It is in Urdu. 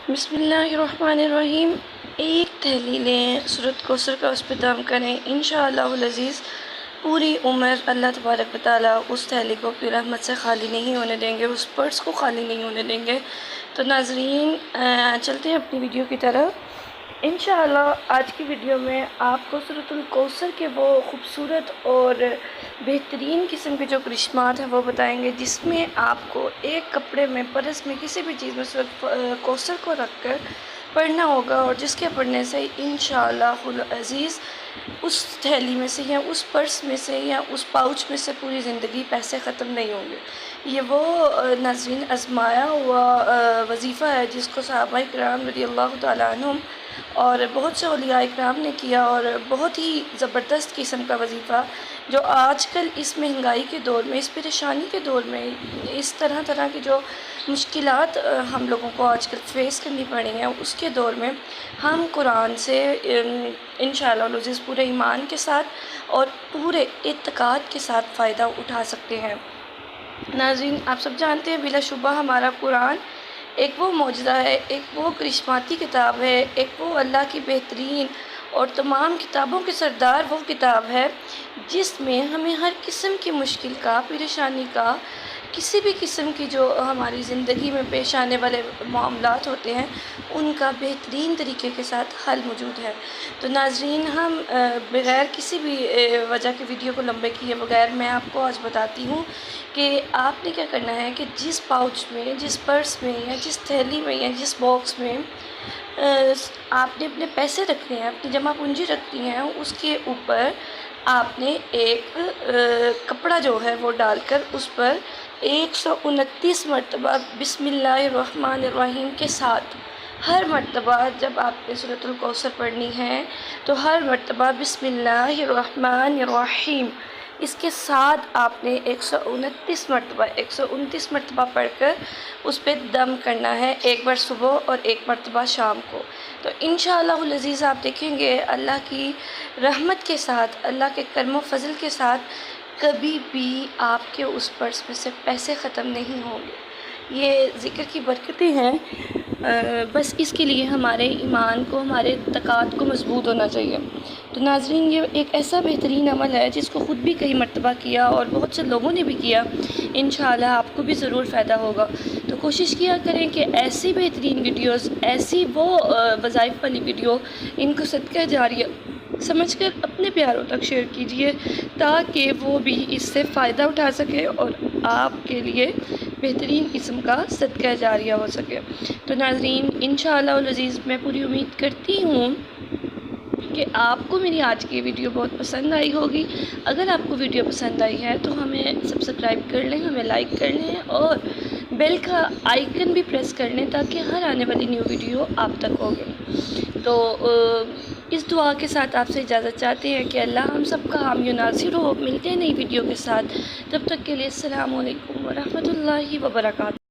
بسم اللہ الرحمن الرحیم۔ ایک تھیلی لیں، سورۃ کوثر کا اس پہ دم کریں، انشاءاللہ العزیز پوری عمر اللہ تبارک و تعالیٰ اس تھیلی کو اپنی رحمت سے خالی نہیں ہونے دیں گے، اس پرس کو خالی نہیں ہونے دیں گے۔ تو ناظرین چلتے ہیں اپنی ویڈیو کی طرف۔ انشاءاللہ آج کی ویڈیو میں آپ کو سورۃ الکوثر کے وہ خوبصورت اور بہترین قسم کے جو کرشمات ہیں وہ بتائیں گے، جس میں آپ کو ایک کپڑے میں، پرس میں، کسی بھی چیز میں سورۃ کوثر کو رکھ کر پڑھنا ہوگا، اور جس کے پڑھنے سے انشاءاللہ العزیز اس تھیلی میں سے یا اس پرس میں سے یا اس پاؤچ میں سے پوری زندگی پیسے ختم نہیں ہوں گے۔ یہ وہ ناظرین آزمایا ہوا وظیفہ ہے جس کو صحابہ کرام رضی اللہ تعالیٰ عنہم اور بہت سے اولیاء کرام نے کیا، اور بہت ہی زبردست قسم کا وظیفہ جو آج کل اس مہنگائی کے دور میں، اس پریشانی کے دور میں، اس طرح کی جو مشکلات ہم لوگوں کو آج کل فیس کرنی پڑی ہیں، اس کے دور میں ہم قرآن سے انشاءاللہ العزیز پورے ایمان کے ساتھ اور پورے اعتقاد کے ساتھ فائدہ اٹھا سکتے ہیں۔ ناظرین آپ سب جانتے ہیں بلا شبہ ہمارا قرآن ایک وہ معجزہ ہے، ایک وہ کرشماتی کتاب ہے، ایک وہ اللہ کی بہترین اور تمام کتابوں کے سردار وہ کتاب ہے جس میں ہمیں ہر قسم کی مشکل کا، پریشانی کا، کسی بھی قسم کی جو ہماری زندگی میں پیش آنے والے معاملات ہوتے ہیں ان کا بہترین طریقے کے ساتھ حل موجود ہے۔ تو ناظرین ہم بغیر کسی بھی وجہ کی ویڈیو کو لمبے کیے بغیر میں آپ کو آج بتاتی ہوں کہ آپ نے کیا کرنا ہے کہ جس پاؤچ میں، جس پرس میں یا جس تھیلی میں یا جس باکس میں آپ نے اپنے پیسے رکھنے ہیں، اپنی جمع پونجی رکھنی ہے، اس کے اوپر آپ نے ایک کپڑا جو ہے وہ ڈال کر اس پر 129 مرتبہ بسم اللہ الرحمن الرحیم کے ساتھ، ہر مرتبہ جب آپ نے سورۃ الکوثر پڑھنی ہے تو ہر مرتبہ بسم اللہ الرحمن الرحیم اس کے ساتھ آپ نے 129 مرتبہ پڑھ کر اس پہ دم کرنا ہے، ایک بار صبح اور ایک مرتبہ شام کو۔ تو انشاءاللہ العزیز آپ دیکھیں گے اللہ کی رحمت کے ساتھ، اللہ کے کرم و فضل کے ساتھ کبھی بھی آپ کے اس پرس میں سے پیسے ختم نہیں ہوں گے۔ یہ ذکر کی برکتیں ہیں، بس اس کے لیے ہمارے ایمان کو، ہمارے اعتقاد کو مضبوط ہونا چاہیے۔ تو ناظرین یہ ایک ایسا بہترین عمل ہے جس کو خود بھی کئی مرتبہ کیا اور بہت سے لوگوں نے بھی کیا، انشاءاللہ آپ کو بھی ضرور فائدہ ہوگا۔ تو کوشش کیا کریں کہ ایسی بہترین ویڈیوز، ایسی وہ وظائف والی ویڈیو ان کو صدقہ جاریہ سمجھ کر اپنے پیاروں تک شیئر کیجئے تاکہ وہ بھی اس سے فائدہ اٹھا سکے اور آپ کے لیے بہترین قسم کا صدقہ جاریہ ہو سکے۔ تو ناظرین انشاءاللہ العزیز میں پوری امید کرتی ہوں کہ آپ کو میری آج کی ویڈیو بہت پسند آئی ہوگی۔ اگر آپ کو ویڈیو پسند آئی ہے تو ہمیں سبسکرائب کر لیں، ہمیں لائک کر لیں اور بیل کا آئیکن بھی پریس کر لیں تاکہ ہر آنے والی نیو ویڈیو آپ تک ہوگی۔ تو اس دعا کے ساتھ آپ سے اجازت چاہتے ہیں کہ اللہ ہم سب کا حامی و ناصر ہو۔ ملتے ہیں نئی ویڈیو کے ساتھ، تب تک کے لیے السلام علیکم ورحمۃ اللہ وبرکاتہ۔